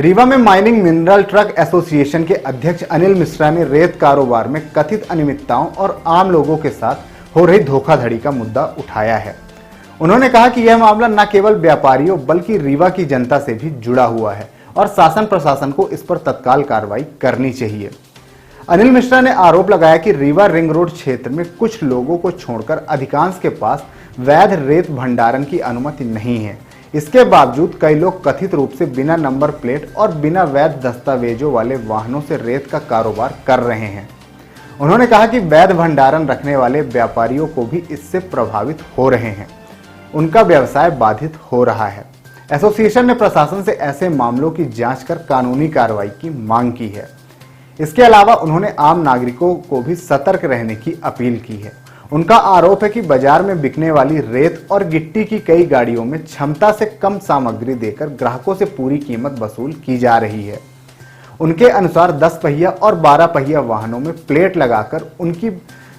रीवा में mining mineral truck association के अध्यक्ष अनिल मिश्रा ने रेत कारोबार में कथित अनियमितताओं और आम लोगों के साथ हो रही धोखाधड़ी का मुद्दा उठाया है। उन्होंने कहा कि यह मामला न केवल व्यापारियों बल्कि रीवा की जनता से भी जुड़ा हुआ है और शासन प्रशासन को इस पर तत्काल कार्रवाई करनी चाहिए। अनिल मिश्रा ने आरोप लगाया कि रीवा रिंग रोड क्षेत्र में कुछ लोगों को छोड़कर अधिकांश के पास वैध रेत भंडारण की अनुमति नहीं है। इसके बावजूद कई लोग कथित रूप से बिना नंबर प्लेट और बिना वैध दस्तावेजों वाले वाहनों से रेत का कारोबार कर रहे हैं। उन्होंने कहा कि वैध भंडारण रखने वाले व्यापारियों को भी इससे प्रभावित हो रहे हैं, उनका व्यवसाय बाधित हो रहा है। एसोसिएशन ने प्रशासन से ऐसे मामलों की जांच कर कानूनी कार्रवाई की मांग की है। इसके अलावा उन्होंने आम नागरिकों को भी सतर्क रहने की अपील की है। उनका आरोप है कि बाजार में बिकने वाली रेत और गिट्टी की कई गाड़ियों में क्षमता से कम सामग्री देकर ग्राहकों से पूरी कीमत वसूल की जा रही है। उनके अनुसार 10 पहिया और 12 पहिया वाहनों में प्लेट लगाकर उनकी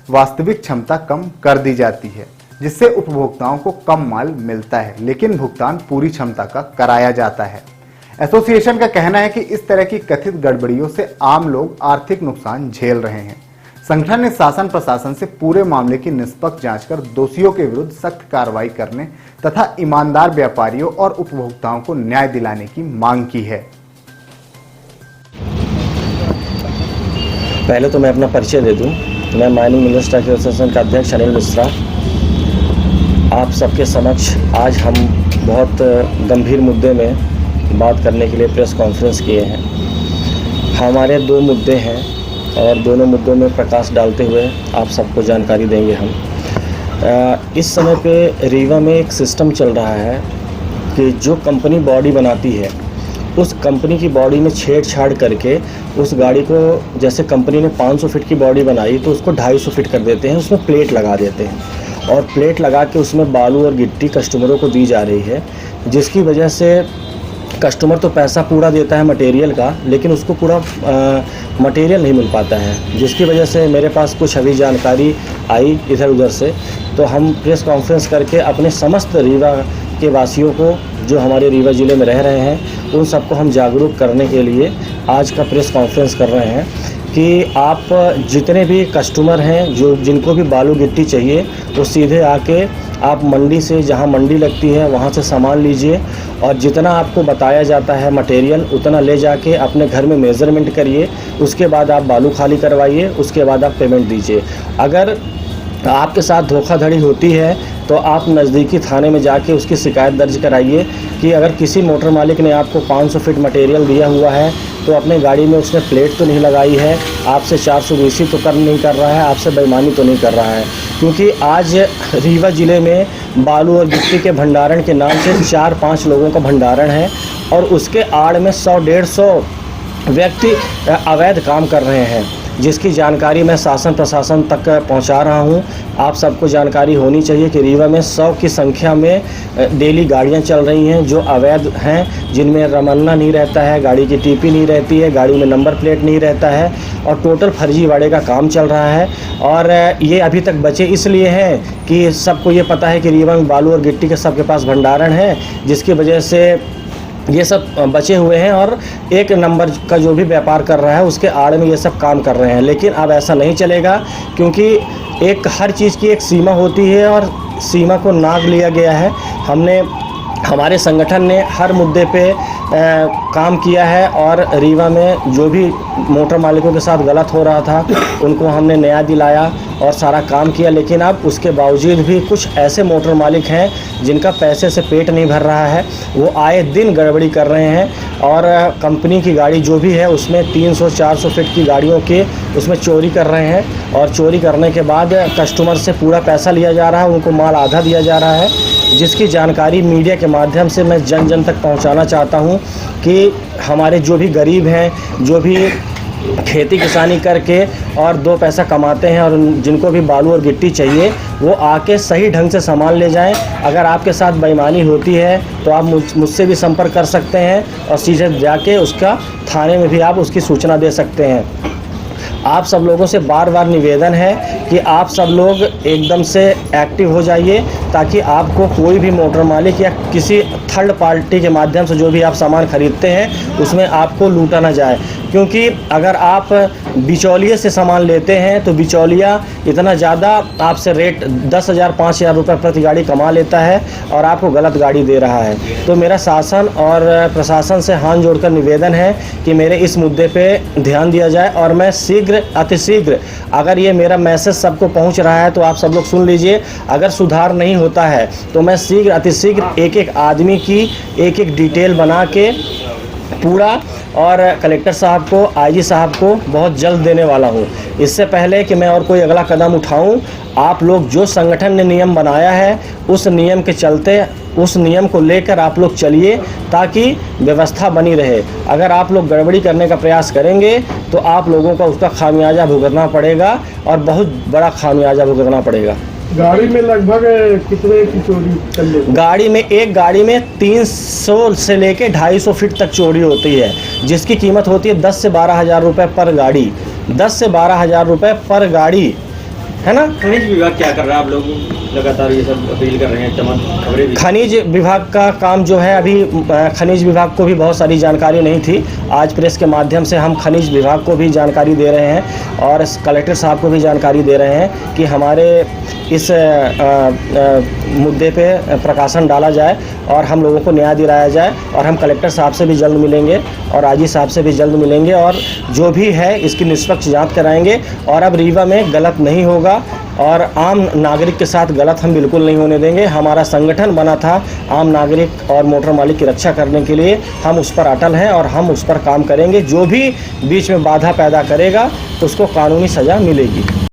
वास्तविक क्षमता कम कर दी जाती है, जिससे उपभोक्ताओं को कम माल मिलता है, लेकिन भुगतान पूरी क्षमता का कराया जाता है। एसोसिएशन का कहना है कि इस तरह की कथित गड़बड़ियों से आम लोग आर्थिक नुकसान झेल रहे हैं। संगठन ने शासन प्रशासन से पूरे मामले की निष्पक्ष जांच कर दोषियों के विरुद्ध सख्त कार्रवाई करने तथा ईमानदार व्यापारियों और उपभोक्ताओं को न्याय दिलाने की मांग की है। पहले तो मैं अपना परिचय दे दूं। मैं माइनिंग मिनरल ट्रक एसोसिएशन का अध्यक्ष अनिल मिश्रा आप सबके समक्ष आज हम बहुत गंभीर मुद्दे में बात करने के लिए प्रेस कॉन्फ्रेंस किए हैं। हमारे 2 मुद्दे हैं और दोनों मुद्दों में प्रकाश डालते हुए आप सबको जानकारी देंगे हम। इस समय पे रीवा में एक सिस्टम चल रहा है कि जो कंपनी बॉडी बनाती है उस कंपनी की बॉडी में छेड़छाड़ करके उस गाड़ी को, जैसे कंपनी ने 500 फीट की बॉडी बनाई तो उसको 250 फीट कर देते हैं, उसमें प्लेट लगा देते हैं और प्लेट लगा के उसमें बालू और गिट्टी कस्टमरों को दी जा रही है, जिसकी वजह से कस्टमर तो पैसा पूरा देता है मटेरियल का, लेकिन उसको पूरा मटेरियल नहीं मिल पाता है, जिसकी वजह से मेरे पास कुछ अभी जानकारी आई इधर उधर से। तो हम प्रेस कॉन्फ्रेंस करके अपने समस्त रीवा के वासियों को, जो हमारे रीवा ज़िले में रह रहे हैं, उन सबको हम जागरूक करने के लिए आज का प्रेस कॉन्फ्रेंस कर रहे हैं कि आप जितने भी कस्टमर हैं जो जिनको भी बालू गिट्टी चाहिए वो सीधे आके आप मंडी से, जहां मंडी लगती है वहां से सामान लीजिए और जितना आपको बताया जाता है मटेरियल उतना ले जाके अपने घर में मेज़रमेंट करिए। उसके बाद आप बालू खाली करवाइए, उसके बाद आप पेमेंट दीजिए। अगर आपके साथ धोखाधड़ी होती है तो आप नज़दीकी थाने में जाके उसकी शिकायत दर्ज कराइए कि अगर किसी मोटर मालिक ने आपको 500 फीट मटेरियल दिया हुआ है तो अपने गाड़ी में उसने प्लेट तो नहीं लगाई है, आपसे 420 तो नहीं कर रहा है, आपसे बेईमानी तो नहीं कर रहा है। क्योंकि आज रीवा ज़िले में बालू और गिट्टी के भंडारण के नाम से 4-5 लोगों का भंडारण है और उसके आड़ में 100-150 व्यक्ति अवैध काम कर रहे हैं, जिसकी जानकारी मैं शासन प्रशासन तक पहुंचा रहा हूं। आप सबको जानकारी होनी चाहिए कि रीवा में 100 की संख्या में डेली गाड़ियां चल रही हैं जो अवैध हैं, जिनमें रमन्ना नहीं रहता है, गाड़ी की टीपी नहीं रहती है, गाड़ी में नंबर प्लेट नहीं रहता है और टोटल फर्जीवाड़े का काम चल रहा है। और ये अभी तक बचे इसलिए हैं कि सबको ये पता है कि रीवा में बालू और गिट्टी के सबके पास भंडारण है, जिसकी वजह से ये सब बचे हुए हैं और एक नंबर का जो भी व्यापार कर रहा है उसके आड़ में ये सब काम कर रहे हैं। लेकिन अब ऐसा नहीं चलेगा, क्योंकि एक हर चीज़ की एक सीमा होती है और सीमा को नाप लिया गया है। हमारे संगठन ने हर मुद्दे पे काम किया है और रीवा में जो भी मोटर मालिकों के साथ गलत हो रहा था उनको हमने न्याय दिलाया और सारा काम किया। लेकिन अब उसके बावजूद भी कुछ ऐसे मोटर मालिक हैं जिनका पैसे से पेट नहीं भर रहा है, वो आए दिन गड़बड़ी कर रहे हैं और कंपनी की गाड़ी जो भी है उसमें 300-400 फीट की गाड़ियों के उसमें चोरी कर रहे हैं और चोरी करने के बाद कस्टमर से पूरा पैसा लिया जा रहा है, उनको माल आधा दिया जा रहा है, जिसकी जानकारी मीडिया के माध्यम से मैं जन जन तक पहुंचाना चाहता हूं कि हमारे जो भी गरीब हैं, जो भी खेती किसानी करके और 2 पैसा कमाते हैं और जिनको भी बालू और गिट्टी चाहिए वो आके सही ढंग से सामान ले जाएं। अगर आपके साथ बेईमानी होती है तो आप मुझसे भी संपर्क कर सकते हैं और सीधे जाके उसका थाने में भी आप उसकी सूचना दे सकते हैं। आप सब लोगों से बार बार निवेदन है कि आप सब लोग एकदम से एक्टिव हो जाइए, ताकि आपको कोई भी मोटर मालिक या किसी थर्ड पार्टी के माध्यम से जो भी आप सामान खरीदते हैं उसमें आपको लूटा ना जाए। क्योंकि अगर आप बिचौलिए से सामान लेते हैं तो बिचौलिया इतना ज़्यादा आपसे रेट 10,000 5,000 रुपये प्रति गाड़ी कमा लेता है और आपको गलत गाड़ी दे रहा है। तो मेरा शासन और प्रशासन से हाथ जोड़कर निवेदन है कि मेरे इस मुद्दे पे ध्यान दिया जाए और मैं शीघ्र अतिशीघ्र, अगर ये मेरा मैसेज सबको पहुंच रहा है तो आप सब लोग सुन लीजिए, अगर सुधार नहीं होता है तो मैं शीघ्र अतिशीघ्र एक एक आदमी की एक एक डिटेल बना के पूरा और कलेक्टर साहब को, आईजी साहब को बहुत जल्द देने वाला हूँ। इससे पहले कि मैं और कोई अगला कदम उठाऊँ, आप लोग जो संगठन ने नियम बनाया है उस नियम के चलते, उस नियम को लेकर आप लोग चलिए ताकि व्यवस्था बनी रहे। अगर आप लोग गड़बड़ी करने का प्रयास करेंगे तो आप लोगों को उसका खामियाजा भुगतना पड़ेगा और बहुत बड़ा खामियाजा भुगतना पड़ेगा। गाड़ी में लगभग कितने की चोरी कर लेते? गाड़ी में, एक गाड़ी में 300 से लेके 250 फीट तक चोरी होती है, जिसकी कीमत होती है 10 से 12 हज़ार रुपये पर गाड़ी। 10 से 12 हज़ार रुपये पर गाड़ी, है ना। खनिज विभाग क्या कर रहा है? आप लोग लगातार ये सब अपील कर रहे हैं, तमाम खबरें भी। खनिज विभाग का काम जो है, अभी खनिज विभाग को भी बहुत सारी जानकारी नहीं थी। आज प्रेस के माध्यम से हम खनिज विभाग को भी जानकारी दे रहे हैं और कलेक्टर साहब को भी जानकारी दे रहे हैं कि हमारे इस मुद्दे पे प्रकाशन डाला जाए और हम लोगों को न्याय दिलाया जाए। और हम कलेक्टर साहब से भी जल्द मिलेंगे और आईजी साहब से भी जल्द मिलेंगे और जो भी है इसकी निष्पक्ष जांच कराएंगे। और अब रीवा में गलत नहीं होगा और आम नागरिक के साथ गलत हम बिल्कुल नहीं होने देंगे। हमारा संगठन बना था आम नागरिक और मोटर मालिक की रक्षा करने के लिए, हम उस पर अटल हैं और हम उस पर काम करेंगे। जो भी बीच में बाधा पैदा करेगा उसको कानूनी सज़ा मिलेगी।